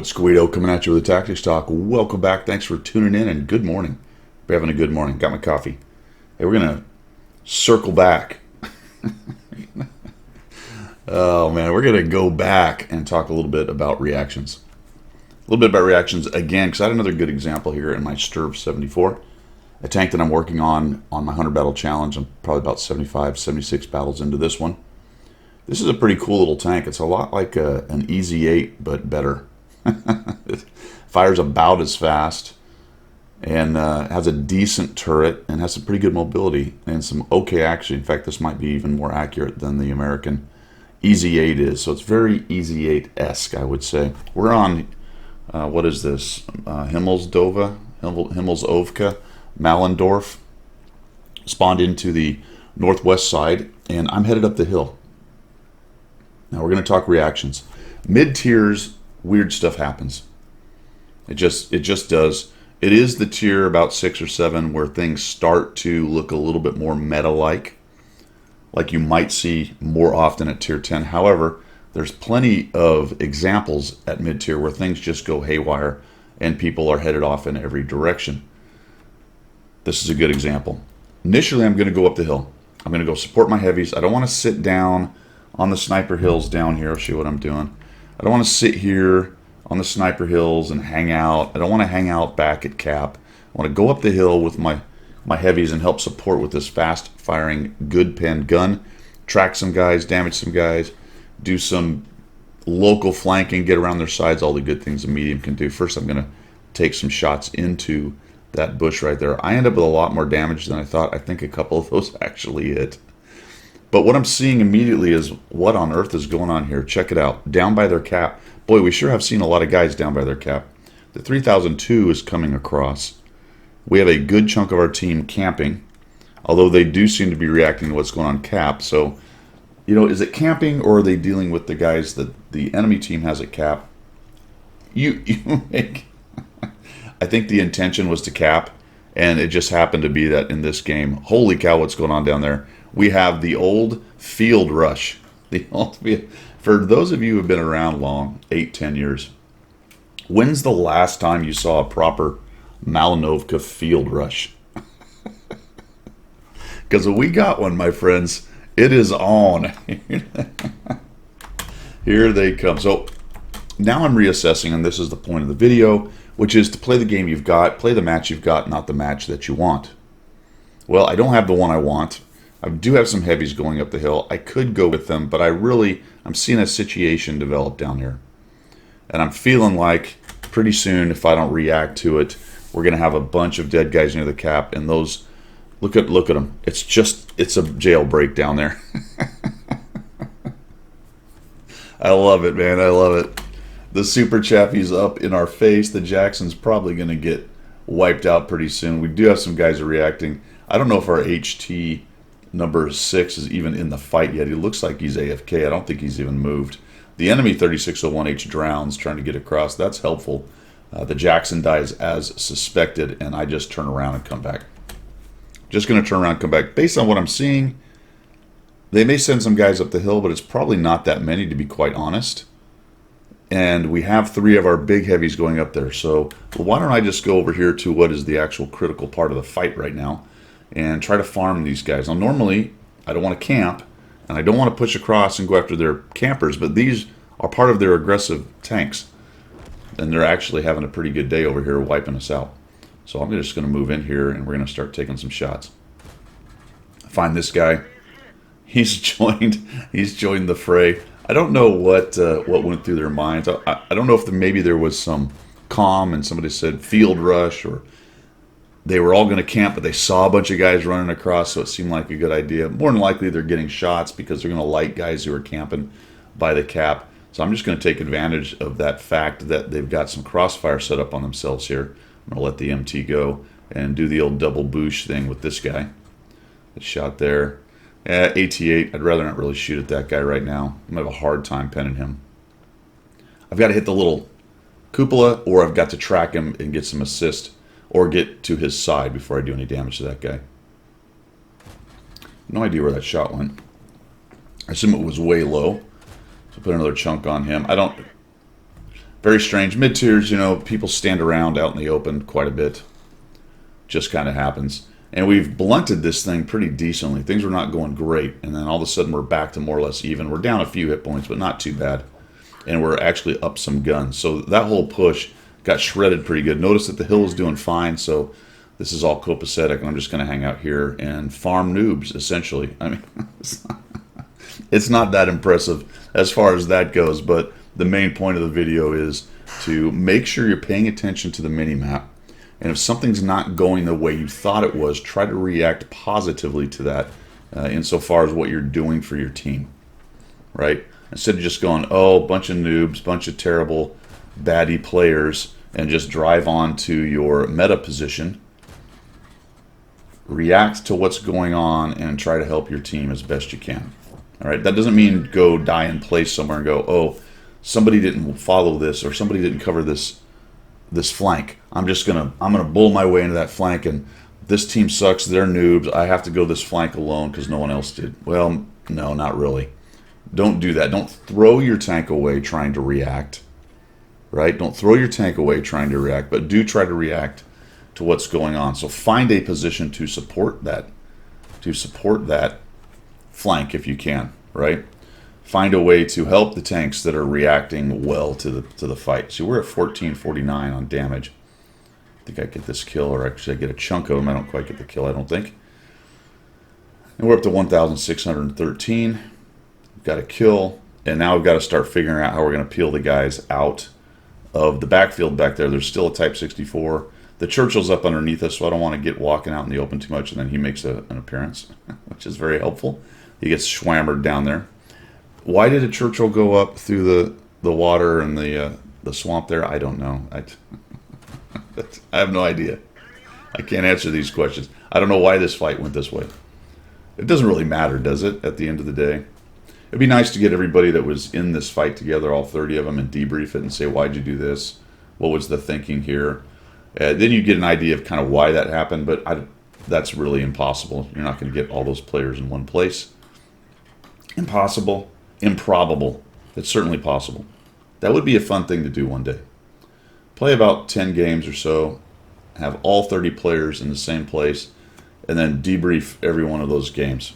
It's Guido coming at you with a Tactics Talk. Welcome back. Thanks for tuning in and good morning. We're having a good morning. Got my coffee. Hey, we're going to circle back. Oh, man. We're going to go back and talk a little bit about reactions. A little bit about reactions again, because I had another good example here in my Strv 74. A tank that I'm working on my 100 battle challenge. I'm probably about 75, 76 battles into this one. This is a pretty cool little tank. It's a lot like an Easy 8, but better. It fires about as fast and has a decent turret and has some pretty good mobility and some okay action. In fact, this might be even more accurate than the American Easy 8 is. So it's very Easy 8-esque, I would say. We're on, what is this? Himmelsdova, Himmelsovka, Malinovka. Spawned into the northwest side, and I'm headed up the hill. Now we're going to talk reactions. Mid-tiers, weird stuff happens. It just does. It is the tier about 6 or 7 where things start to look a little bit more meta-like you might see more often at tier 10. However, there's plenty of examples at mid-tier where things just go haywire and people are headed off in every direction. This is a good example. Initially, I'm going to go up the hill. I'm going to go support my heavies. I don't want to sit down on the sniper hills down here. I'll show you what I'm doing. I don't want to sit here on the sniper hills and hang out. I don't want to hang out back at cap. I want to go up the hill with my heavies and help support with this fast firing good pen gun. Track some guys, damage some guys, do some local flanking, get around their sides, all the good things a medium can do. First, I'm going to take some shots into that bush right there. I end up with a lot more damage than I thought. I think a couple of those actually hit. But what I'm seeing immediately is what on earth is going on here. Check it out. Down by their cap. Boy, we sure have seen a lot of guys down by their cap. The 3002 is coming across. We have a good chunk of our team camping, although they do seem to be reacting to what's going on cap. So, you know, is it camping or are they dealing with the guys that the enemy team has at cap? You make... I think the intention was to cap, and it just happened to be that in this game. Holy cow, what's going on down there? We have the old field rush. For those of you who have been around long, 8-10 years, when's the last time you saw a proper Malinovka field rush? Because we got one, my friends. It is on. Here they come. So now I'm reassessing, and this is the point of the video, which is to play the game you've got, play the match you've got, not the match that you want. Well, I don't have the one I want. I do have some heavies going up the hill. I could go with them, but I'm seeing a situation develop down here. And I'm feeling like pretty soon, if I don't react to it, we're going to have a bunch of dead guys near the cap. And those, look at them. It's a jailbreak down there. I love it, man. I love it. The Super Chaffee's up in our face. The Jackson's probably going to get wiped out pretty soon. We do have some guys reacting. I don't know if our HT number 6 is even in the fight yet. He looks like he's AFK. I don't think he's even moved. The enemy 3601H drowns trying to get across. That's helpful. The Jackson dies as suspected, and I just turn around and come back. Just going to turn around and come back. Based on what I'm seeing, they may send some guys up the hill, but it's probably not that many, to be quite honest. And we have 3 of our big heavies going up there. So why don't I just go over here to what is the actual critical part of the fight right now and try to farm these guys. Now, normally, I don't want to camp, and I don't want to push across and go after their campers, but these are part of their aggressive tanks. And they're actually having a pretty good day over here wiping us out. So I'm just going to move in here, and we're going to start taking some shots. Find this guy. He's joined the fray. I don't know what went through their minds. I don't know if maybe there was some calm and somebody said field rush, or they were all going to camp, but they saw a bunch of guys running across, so it seemed like a good idea. More than likely, they're getting shots because they're going to light guys who are camping by the cap. So I'm just going to take advantage of that fact that they've got some crossfire set up on themselves here. I'm going to let the MT go and do the old double boosh thing with this guy. The shot there. AT8, I'd rather not really shoot at that guy right now. I'm going to have a hard time penning him. I've got to hit the little cupola, or I've got to track him and get some assist, or get to his side before I do any damage to that guy. No idea where that shot went. I assume it was way low. So put another chunk on him. Very strange. Mid-tiers, people stand around out in the open quite a bit. Just kind of happens. And we've blunted this thing pretty decently. Things were not going great, and then all of a sudden we're back to more or less even. We're down a few hit points, but not too bad. And we're actually up some guns. So that whole push got shredded pretty good. Notice that the hill is doing fine, so this is all copacetic, and I'm just going to hang out here and farm noobs, essentially. I mean, it's not that impressive as far as that goes, but the main point of the video is to make sure you're paying attention to the mini-map. And if something's not going the way you thought it was, try to react positively to that insofar as what you're doing for your team, right? Instead of just going, oh, bunch of noobs, bunch of terrible baddie players, and just drive on to your meta position, react to what's going on and try to help your team as best you can. All right, that doesn't mean go die in place somewhere and go, oh, somebody didn't follow this or somebody didn't cover this flank. I'm gonna bull my way into that flank, and this team sucks. They're noobs. I have to go this flank alone because no one else did. Well, no, not really. Don't do that. Don't throw your tank away trying to react. Right? Don't throw your tank away trying to react, but do try to react to what's going on. So find a position to support that flank if you can. Right? Find a way to help the tanks that are reacting well to the fight. See, we're at 1449 on damage. I think I get this kill, or actually I get a chunk of them. I don't quite get the kill, I don't think. And we're up to 1,613. We've got a kill, and now we've got to start figuring out how we're going to peel the guys out of the backfield back there. There's still a Type 64. The Churchill's up underneath us, so I don't want to get walking out in the open too much, and then he makes an appearance, which is very helpful. He gets schwammered down there. Why did a Churchill go up through the water and the swamp there? I don't know. I have no idea. I can't answer these questions. I don't know why this fight went this way. It doesn't really matter, does it, at the end of the day? It'd be nice to get everybody that was in this fight together, all 30 of them, and debrief it and say, why'd you do this? What was the thinking here? Then you get an idea of kind of why that happened, but that's really impossible. You're not going to get all those players in one place. Impossible. Improbable. It's certainly possible. That would be a fun thing to do one day. Play about 10 games or so, have all 30 players in the same place, and then debrief every one of those games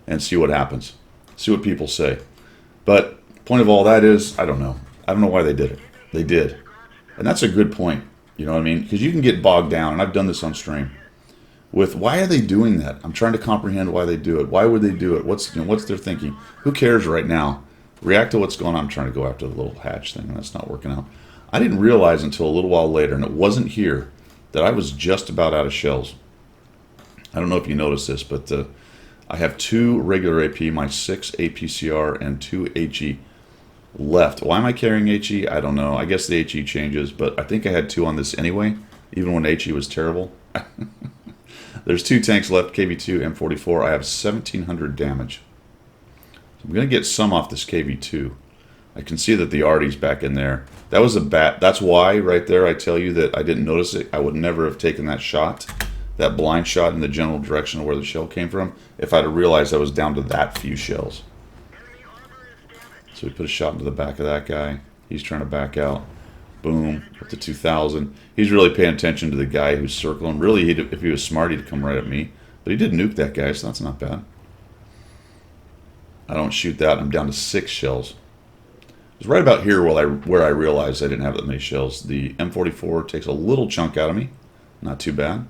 and see what happens. See what people say. But point of all that is, I don't know. I don't know why they did it. They did. And that's a good point. You know what I mean? Because you can get bogged down, and I've done this on stream, with why are they doing that? I'm trying to comprehend why they do it. Why would they do it? What's their thinking? Who cares right now? React to what's going on. I'm trying to go after the little hatch thing, and that's not working out. I didn't realize until a little while later, and it wasn't here, that I was just about out of shells. I don't know if you noticed this, but I have 2 regular AP, my 6 APCR, and 2 HE left. Why am I carrying HE? I don't know. I guess the HE changes, but I think I had 2 on this anyway, even when HE was terrible. There's 2 tanks left, KV2, M44. I have 1,700 damage. So I'm going to get some off this KV2. I can see that the Artie's back in there. That was a bat. That's why, right there, I tell you that I didn't notice it. I would never have taken that shot, that blind shot in the general direction of where the shell came from, if I'd have realized I was down to that few shells. So we put a shot into the back of that guy. He's trying to back out. Boom, up to 2,000. He's really paying attention to the guy who's circling. Really, if he was smart, he'd come right at me. But he did nuke that guy, so that's not bad. I don't shoot that. I'm down to 6 shells. It was right about here where I realized I didn't have that many shells. The M44 takes a little chunk out of me. Not too bad.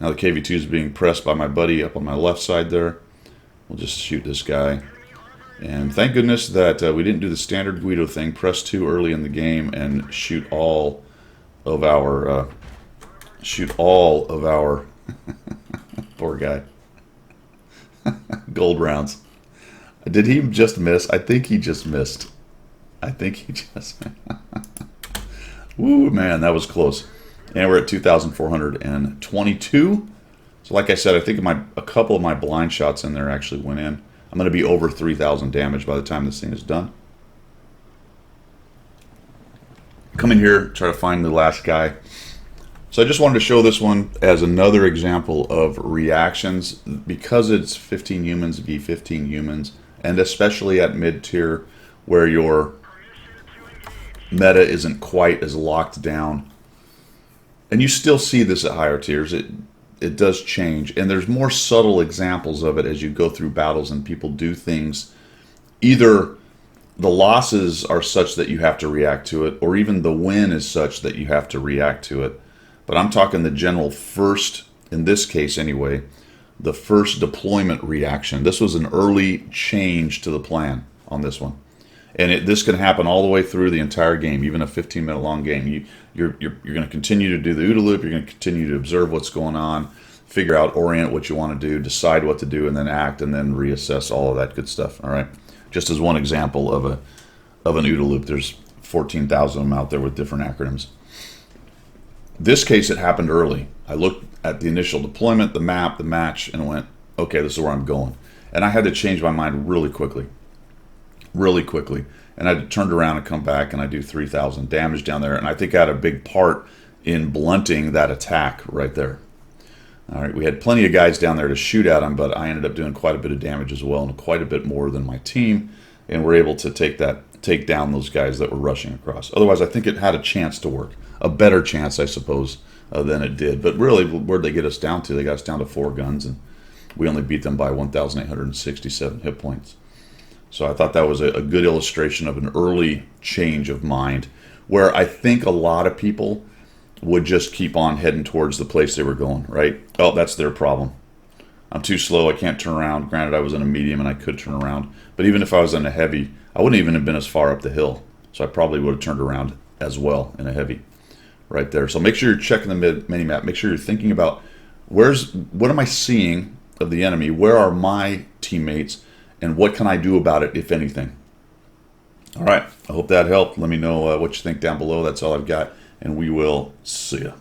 Now the KV2 is being pressed by my buddy up on my left side there. We'll just shoot this guy. And thank goodness that we didn't do the standard Guido thing, press 2 early in the game and shoot all of our poor guy. Gold rounds. Did he just miss? I think he just missed. Woo, man, that was close. And we're at 2,422. So like I said, I think a couple of my blind shots in there actually went in. I'm going to be over 3,000 damage by the time this thing is done. Come in here, try to find the last guy. So I just wanted to show this one as another example of reactions, because it's 15 humans v 15 humans, and especially at mid-tier where you're meta isn't quite as locked down. And you still see this at higher tiers. It does change, and there's more subtle examples of it as you go through battles and people do things. Either the losses are such that you have to react to it, or even the win is such that you have to react to it. But I'm talking the general first, in this case anyway, the first deployment reaction. This was an early change to the plan on this one. And this can happen all the way through the entire game, even a 15-minute long game. You're going to continue to do the OODA loop. You're going to continue to observe what's going on, figure out, orient what you want to do, decide what to do, and then act, and then reassess all of that good stuff. All right. Just as one example of an OODA loop, there's 14,000 of them out there with different acronyms. This case, it happened early. I looked at the initial deployment, the map, the match, and went, okay, this is where I'm going. And I had to change my mind really quickly. And I turned around and come back, and I do 3,000 damage down there. And I think I had a big part in blunting that attack right there. All right, we had plenty of guys down there to shoot at him, but I ended up doing quite a bit of damage as well, and quite a bit more than my team, and we're able to take down those guys that were rushing across. Otherwise, I think it had a chance to work, a better chance, I suppose, than it did. But really, where'd they get us down to? They got us down to 4 guns, and we only beat them by 1,867 hit points. So I thought that was a good illustration of an early change of mind, where I think a lot of people would just keep on heading towards the place they were going, right? Oh, that's their problem. I'm too slow, I can't turn around. Granted, I was in a medium and I could turn around. But even if I was in a heavy, I wouldn't even have been as far up the hill. So I probably would have turned around as well in a heavy right there. So make sure you're checking the mini-map. Make sure you're thinking about what am I seeing of the enemy? Where are my teammates? And what can I do about it, if anything? All right, I hope that helped. Let me know what you think down below. That's all I've got, and we will see you.